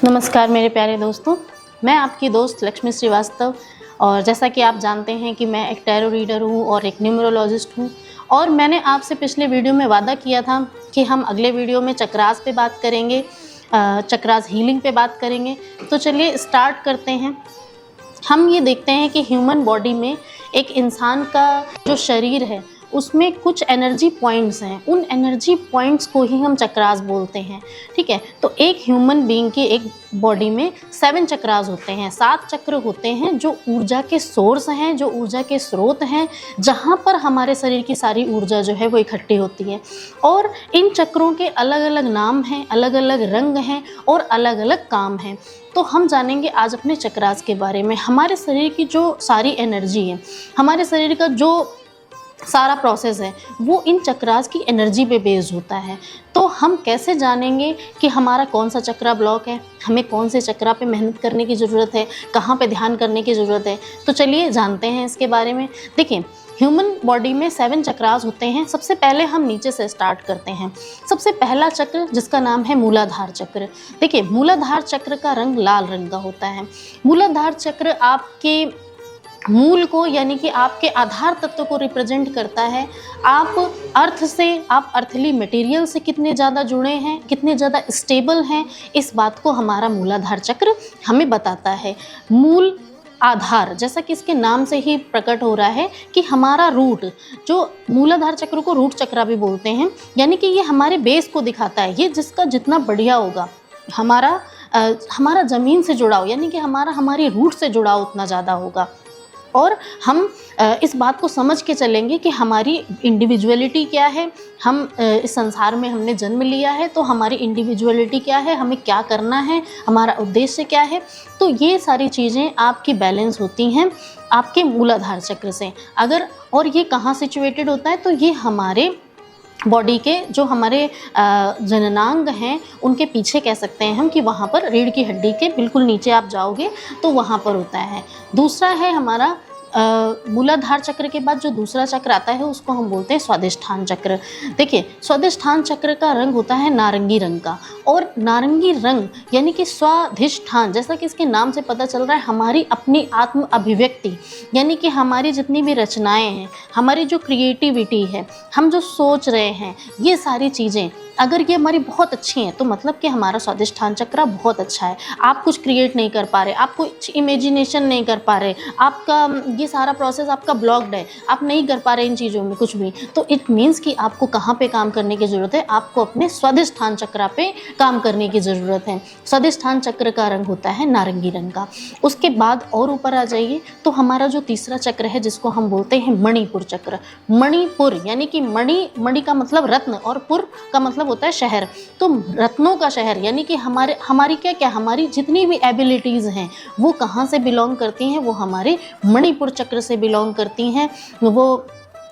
नमस्कार मेरे प्यारे दोस्तों, मैं आपकी दोस्त लक्ष्मी श्रीवास्तव। और जैसा कि आप जानते हैं कि मैं एक टैरो रीडर हूँ और एक न्यूमरोलॉजिस्ट हूँ। और मैंने आपसे पिछले वीडियो में वादा किया था कि हम अगले वीडियो में चक्रास पे बात करेंगे, चक्रास हीलिंग पे बात करेंगे। तो चलिए स्टार्ट करते हैं। हम ये देखते हैं कि ह्यूमन बॉडी में एक इंसान का जो शरीर है उसमें कुछ एनर्जी पॉइंट्स हैं। उन एनर्जी पॉइंट्स को ही हम चक्रास बोलते हैं। ठीक है, तो एक ह्यूमन बीइंग की एक बॉडी में 7 चक्रास होते हैं, 7 चक्र होते हैं जो ऊर्जा के सोर्स हैं, जो ऊर्जा के स्रोत हैं, जहाँ पर हमारे शरीर की सारी ऊर्जा जो है वो इकट्ठी होती है। और इन चक्रों के अलग अलग नाम हैं, अलग अलग रंग हैं और अलग अलग काम हैं। तो हम जानेंगे आज अपने चक्रास के बारे में। हमारे शरीर की जो सारी एनर्जी है, हमारे शरीर का जो सारा प्रोसेस है, वो इन चक्रास की एनर्जी पे बेस्ड होता है। तो हम कैसे जानेंगे कि हमारा कौन सा चक्रा ब्लॉक है, हमें कौन से चक्रा पे मेहनत करने की ज़रूरत है, कहाँ पे ध्यान करने की ज़रूरत है। तो चलिए जानते हैं इसके बारे में। देखिए, ह्यूमन बॉडी में 7 चक्रास होते हैं। सबसे पहले हम नीचे से स्टार्ट करते हैं। सबसे पहला चक्र जिसका नाम है मूलाधार चक्र। देखिए, मूलाधार चक्र का रंग लाल रंग का होता है। मूलाधार चक्र आपके मूल को, यानी कि आपके आधार तत्व को रिप्रेजेंट करता है। आप अर्थ से, आप अर्थली मटेरियल से कितने ज़्यादा जुड़े हैं, कितने ज़्यादा स्टेबल हैं, इस बात को हमारा मूलाधार चक्र हमें बताता है। मूल आधार, जैसा कि इसके नाम से ही प्रकट हो रहा है कि हमारा रूट, जो मूलाधार चक्र को रूट चक्र भी बोलते हैं, यानी कि ये हमारे बेस को दिखाता है। ये जिसका जितना बढ़िया होगा, हमारा ज़मीन से जुड़ाव, यानी कि हमारी रूट से जुड़ाव उतना ज़्यादा होगा। और हम इस बात को समझ के चलेंगे कि हमारी इंडिविजुअलिटी क्या है। हम इस संसार में हमने जन्म लिया है, तो हमारी इंडिविजुअलिटी क्या है, हमें क्या करना है, हमारा उद्देश्य क्या है। तो ये सारी चीज़ें आपकी बैलेंस होती हैं आपके मूलाधार चक्र से। और ये कहाँ सिचुएटेड होता है, तो ये हमारे बॉडी के जो हमारे जननांग हैं उनके पीछे कह सकते हैं हम, कि वहाँ पर रीढ़ की हड्डी के बिल्कुल नीचे आप जाओगे तो वहाँ पर होता है। दूसरा है हमारा मूलाधार चक्र के बाद जो दूसरा चक्र आता है उसको हम बोलते हैं स्वादिष्ठान चक्र। देखिए, स्वादिष्ठान चक्र का रंग होता है नारंगी रंग का। और नारंगी रंग यानी कि स्वाधिष्ठान, जैसा कि इसके नाम से पता चल रहा है, हमारी अपनी आत्म अभिव्यक्ति, यानी कि हमारी जितनी भी रचनाएं हैं, हमारी जो क्रिएटिविटी है, हम जो सोच रहे हैं, ये सारी चीज़ें अगर ये हमारी बहुत अच्छी हैं तो मतलब कि हमारा स्वादिष्ठान चक्र बहुत अच्छा है। आप कुछ क्रिएट नहीं कर पा रहे, आप कुछ इमेजिनेशन नहीं कर पा रहे, आपका ये सारा प्रोसेस आपका ब्लॉक्ड है, आप नहीं कर पा रहे इन चीज़ों में कुछ भी, तो इट मीन्स कि आपको कहाँ पे काम करने की ज़रूरत है, आपको अपने स्वादिष्ठान चक्र पे काम करने की ज़रूरत है। स्वादिष्ठान चक्र का रंग होता है नारंगी रंग का। उसके बाद और ऊपर आ जाइए तो हमारा जो तीसरा चक्र है जिसको हम बोलते हैं मणिपुर चक्र। मणिपुर यानी कि मणि का मतलब रत्न और पुर का मतलब होता है शहर। तो रत्नों का शहर, यानी कि हमारी जितनी भी एबिलिटीज़ हैं वो कहाँ से बिलोंग करती हैं, वो हमारे मणिपुर चक्र से बिलोंग करती हैं। वो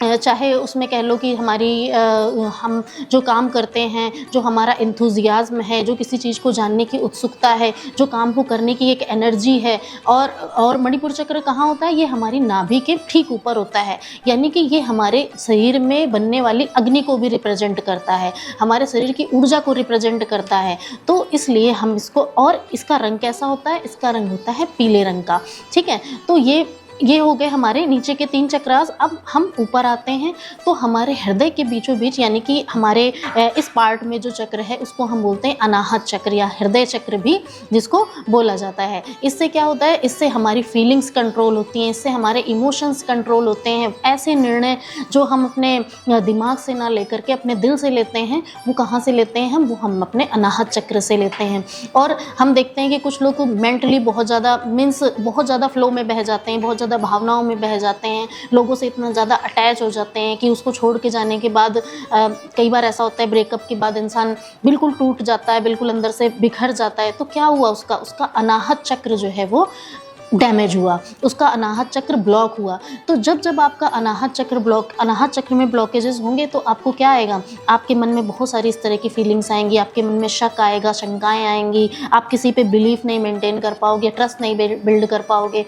चाहे उसमें कह लो कि हम जो काम करते हैं, जो हमारा एंथुजियाज्म है, जो किसी चीज़ को जानने की उत्सुकता है, जो काम को करने की एक एनर्जी है। और मणिपुर चक्र कहाँ होता है, ये हमारी नाभि के ठीक ऊपर होता है। यानी कि ये हमारे शरीर में बनने वाली अग्नि को भी रिप्रेजेंट करता है, हमारे शरीर की ऊर्जा को रिप्रेजेंट करता है। तो इसलिए हम इसको, और इसका रंग कैसा होता है, इसका रंग होता है पीले रंग का। ठीक है, तो ये हो गए हमारे नीचे के 3 चक्रास। अब हम ऊपर आते हैं तो हमारे हृदय के बीचों बीच, यानी कि हमारे इस पार्ट में जो चक्र है उसको हम बोलते हैं अनाहत चक्र या हृदय चक्र भी जिसको बोला जाता है। इससे क्या होता है, इससे हमारी फीलिंग्स कंट्रोल होती हैं, इससे हमारे इमोशंस कंट्रोल होते हैं। ऐसे निर्णय जो हम अपने दिमाग से ना लेकर के अपने दिल से लेते हैं, वो कहाँ से लेते हैं हम अपने अनाहत चक्र से लेते हैं। और हम देखते हैं कि कुछ लोग मेंटली बहुत ज़्यादा फ्लो में बह जाते हैं, बहुत ज़्यादा भावनाओं में बह जाते हैं, लोगों से इतना ज़्यादा अटैच हो जाते हैं कि उसको छोड़ के जाने के बाद कई बार ऐसा होता है, ब्रेकअप के बाद इंसान बिल्कुल टूट जाता है, बिल्कुल अंदर से बिखर जाता है। तो क्या हुआ, उसका अनाहत चक्र जो है वो डैमेज हुआ, उसका अनाहत चक्र ब्लॉक हुआ। तो जब आपका अनाहत चक्र में ब्लॉकेजेस होंगे तो आपको क्या आएगा, आपके मन में बहुत सारी इस तरह की फीलिंग्स आएंगी, आपके मन में शक आएगा, शंकाएं आएंगी, आप किसी पे बिलीफ नहीं मेंटेन कर पाओगे, ट्रस्ट नहीं बिल्ड कर पाओगे।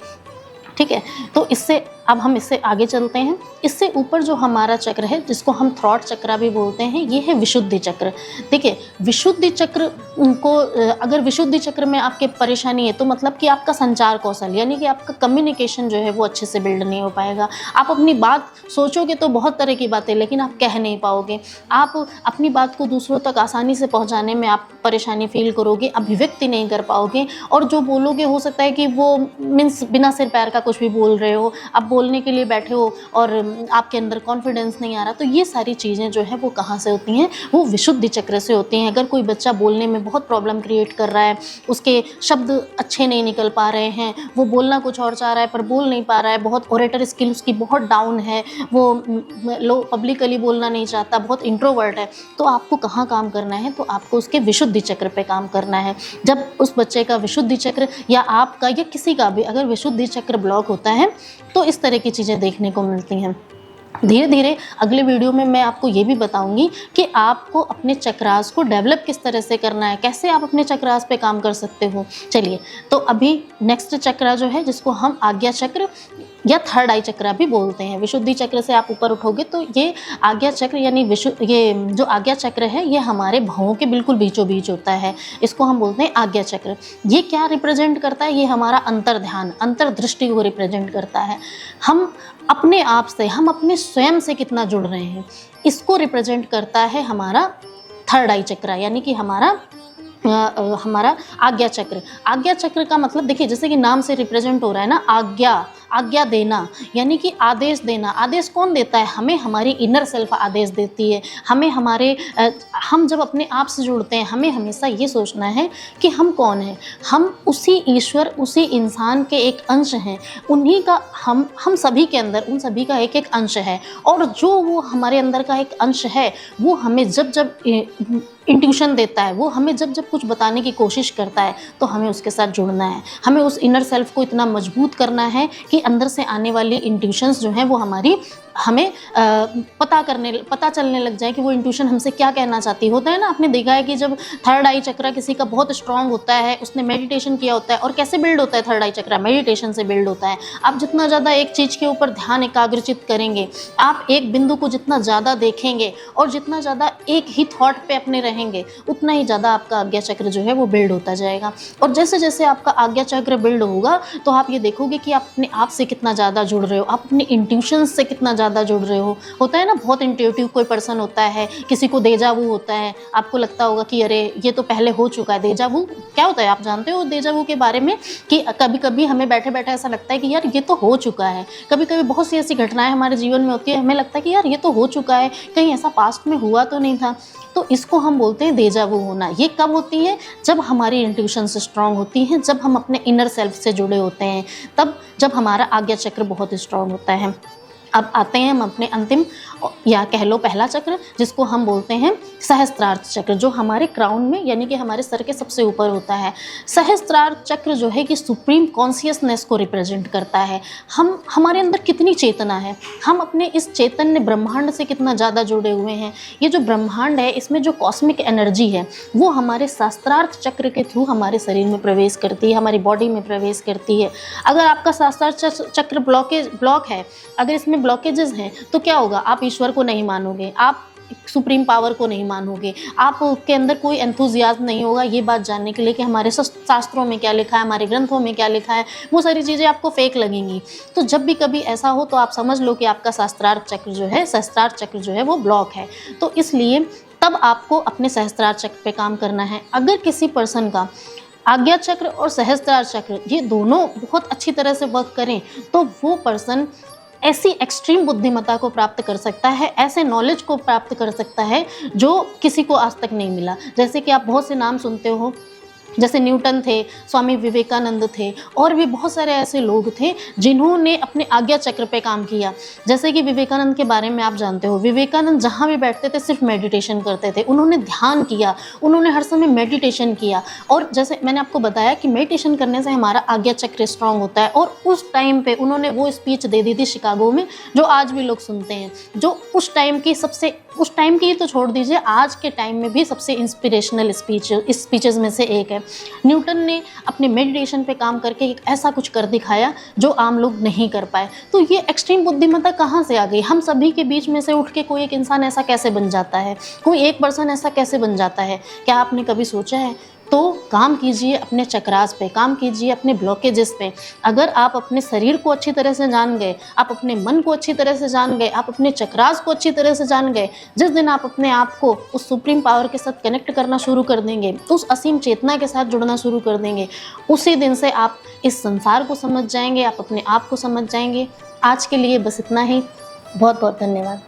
ठीक है, तो इससे अब हम इससे आगे चलते हैं। इससे ऊपर जो हमारा चक्र है, जिसको हम थ्रॉट चक्र भी बोलते हैं, ये है विशुद्धि चक्र। देखिए, विशुद्धि चक्र को अगर विशुद्धि चक्र में आपके परेशानी है तो मतलब कि आपका संचार कौशल यानी कि आपका कम्युनिकेशन जो है वो अच्छे से बिल्ड नहीं हो पाएगा। आप अपनी बात सोचोगे तो बहुत तरह की बातें, लेकिन आप कह नहीं पाओगे। आप अपनी बात को दूसरों तक आसानी से पहुंचाने में आप परेशानी फील करोगे, अभिव्यक्ति नहीं कर पाओगे, और जो बोलोगे हो सकता है कि वो मीन्स बिना सिर पैर का कुछ भी बोल रहे हो, आप बोलने के लिए बैठे हो और आपके अंदर कॉन्फिडेंस नहीं आ रहा। तो ये सारी चीज़ें जो है वो कहाँ से होती हैं, वो विशुद्धि चक्र से होती हैं। अगर कोई बच्चा बोलने में बहुत प्रॉब्लम क्रिएट कर रहा है, उसके शब्द अच्छे नहीं निकल पा रहे हैं, वो बोलना कुछ और चाह रहा है पर बोल नहीं पा रहा है, बहुत ओरेटर स्किल उसकी बहुत डाउन है, वो पब्लिकली बोलना नहीं चाहता, बहुत इंट्रोवर्ट है, तो आपको कहाँ काम करना है, तो आपको उसके विशुद्धि चक्र पे काम करना है। जब उस बच्चे का विशुद्धि चक्र या आपका या किसी का भी अगर विशुद्धि चक्र ब्लॉक होता है तो इस तरह की चीज़ें देखने को मिलती हैं। धीरे धीरे अगले वीडियो में मैं आपको ये भी बताऊंगी कि आपको अपने चक्रास को डेवलप किस तरह से करना है, कैसे आप अपने चक्रास पे काम कर सकते हो। चलिए, तो अभी नेक्स्ट चक्र जो है, जिसको हम आज्ञा चक्र या थर्ड आई चक्र भी बोलते हैं। विशुद्धि चक्र से आप ऊपर उठोगे तो ये आज्ञा चक्र यानी ये जो आज्ञा चक्र है ये हमारे भवों के बिल्कुल बीचों बीच होता है। इसको हम बोलते हैं आज्ञा चक्र। ये क्या रिप्रेजेंट करता है, ये हमारा अंतर्ध्यान, अंतर्दृष्टि को रिप्रेजेंट करता है। हम अपने आप से, हम अपने स्वयं से कितना जुड़ रहे हैं, इसको रिप्रेजेंट करता है हमारा थर्ड आई चक्र यानी कि हमारा आज्ञा चक्र। आज्ञा चक्र का मतलब देखिए, जैसे कि नाम से रिप्रेजेंट हो रहा है ना, आज्ञा देना यानी कि आदेश देना। आदेश कौन देता है, हमें हमारी इनर सेल्फ आदेश देती है। हमें हम जब अपने आप से जुड़ते हैं, हमें हमेशा ये सोचना है कि हम कौन हैं, हम उसी ईश्वर, उसी इंसान के एक अंश हैं। उन्हीं का हम सभी के अंदर उन सभी का एक एक अंश है, और जो वो हमारे अंदर का एक अंश है वो हमें जब इंट्यूशन देता है, वो हमें जब कुछ बताने की कोशिश करता है तो हमें उसके साथ जुड़ना है। हमें उस इनर सेल्फ को इतना मजबूत करना है कि अंदर से आने वाली इंट्यूशंस जो हैं वो हमें पता चलने लग जाए कि वो इंट्यूशन हमसे क्या कहना चाहती होता है ना। आपने देखा है कि जब थर्ड आई चक्र किसी का बहुत स्ट्रांग होता है, उसने मेडिटेशन किया होता है, और कैसे बिल्ड होता है थर्ड आई चक्र, मेडिटेशन से बिल्ड होता है। आप जितना ज़्यादा एक चीज़ के ऊपर ध्यान एकाग्रचित करेंगे, आप एक बिंदु को जितना ज़्यादा देखेंगे और जितना ज़्यादा एक ही थॉट पे अपने रहेंगे, उतना ही ज़्यादा आपका आज्ञा चक्र जो है वो बिल्ड होता जाएगा। और जैसे जैसे आपका आज्ञा चक्र बिल्ड होगा तो आप ये देखोगे कि आप अपने आप से कितना ज़्यादा जुड़ रहे हो, आप अपने इंट्यूशंस से कितना ज़्यादा जुड़ रहे हो। होता है ना, बहुत इंट्यूटिव कोई पर्सन होता है, किसी को देजा वू होता है, आपको लगता होगा कि अरे ये तो पहले हो चुका है। देजा वू क्या होता है, आप जानते हो देजा वू के बारे में? कि कभी कभी हमें बैठे बैठे ऐसा लगता है कि यार ये तो हो चुका है। कभी कभी बहुत सी ऐसी घटनाएं हमारे जीवन में होती है, हमें लगता है कि यार ये तो हो चुका है, कहीं ऐसा पास्ट में हुआ तो नहीं था। तो इसको हम बोलते हैं देजा वू होना। ये कब होती है, जब हमारी इंट्यूशंस स्ट्रांग होती हैं, जब हम अपने इनर सेल्फ से जुड़े होते हैं, तब जब हमारा आज्ञा चक्र बहुत स्ट्रांग होता है। अब आते हैं हम अपने अंतिम या कह लो पहला चक्र, जिसको हम बोलते हैं सहस्त्रार्थ चक्र, जो हमारे क्राउन में यानी कि हमारे सर के सबसे ऊपर होता है। सहस्त्रार्थ चक्र जो है कि सुप्रीम कॉन्शियसनेस को रिप्रेजेंट करता है। हमारे अंदर कितनी चेतना है, हम अपने इस चैतन्य ब्रह्मांड से कितना ज़्यादा जुड़े हुए हैं। ये जो ब्रह्मांड है, इसमें जो कॉस्मिक एनर्जी है वो हमारे सहस्त्रार्थ चक्र के थ्रू हमारे शरीर में प्रवेश करती है, हमारी बॉडी में प्रवेश करती है। अगर आपका सहस्त्रार्थ चक्र ब्लॉक है, अगर इसमें ब्लॉकेजेस हैं, तो क्या होगा, आप ईश्वर को नहीं मानोगे, आप सुप्रीम पावर को नहीं मानोगे, आपके अंदर कोई एंथुजियाज्म नहीं होगा ये बात जानने के लिए कि हमारे शास्त्रों में क्या लिखा है, हमारे ग्रंथों में क्या लिखा है। वो सारी चीज़ें आपको फेक लगेंगी। तो जब भी कभी ऐसा हो तो आप समझ लो कि आपका सहस्त्रार्थ चक्र जो है वो ब्लॉक है। तो इसलिए तब आपको अपने सहस्त्रार्थ चक्र पे काम करना है। अगर किसी पर्सन का आज्ञा चक्र और सहस्त्रार्थ चक्र ये दोनों बहुत अच्छी तरह से वर्क करें तो वो पर्सन ऐसी एक्सट्रीम बुद्धिमत्ता को प्राप्त कर सकता है, ऐसे नॉलेज को प्राप्त कर सकता है जो किसी को आज तक नहीं मिला। जैसे कि आप बहुत से नाम सुनते हो, जैसे न्यूटन थे, स्वामी विवेकानंद थे, और भी बहुत सारे ऐसे लोग थे जिन्होंने अपने आज्ञा चक्र पे काम किया। जैसे कि विवेकानंद के बारे में आप जानते हो, विवेकानंद जहाँ भी बैठते थे सिर्फ मेडिटेशन करते थे, उन्होंने ध्यान किया, उन्होंने हर समय मेडिटेशन किया। और जैसे मैंने आपको बताया कि मेडिटेशन करने से हमारा आज्ञा चक्र स्ट्रांग होता है। और उस टाइम पे उन्होंने वो स्पीच दे दी थी शिकागो में, जो आज भी लोग सुनते हैं, जो उस टाइम की सबसे उस टाइम की तो छोड़ दीजिए, आज के टाइम में भी सबसे इंस्पिरेशनल स्पीचेस में से एक है। न्यूटन ने अपने मेडिटेशन पे काम करके एक ऐसा कुछ कर दिखाया जो आम लोग नहीं कर पाए। तो ये एक्सट्रीम बुद्धिमत्ता कहाँ से आ गई? हम सभी के बीच में से उठ के कोई एक इंसान ऐसा कैसे बन जाता है? कोई एक पर्सन ऐसा कैसे बन जाता है? क्या आपने कभी सोचा है? तो काम कीजिए अपने चक्रास पे, काम कीजिए अपने ब्लॉकेजेस पे। अगर आप अपने शरीर को अच्छी तरह से जान गए, आप अपने मन को अच्छी तरह से जान गए, आप अपने चक्रास को अच्छी तरह से जान गए, जिस दिन आप अपने आप को उस सुप्रीम पावर के साथ कनेक्ट करना शुरू कर देंगे, उस असीम चेतना के साथ जुड़ना शुरू कर देंगे, उसी दिन से आप इस संसार को समझ जाएंगे, आप अपने आप को समझ जाएंगे। आज के लिए बस इतना ही। बहुत बहुत धन्यवाद।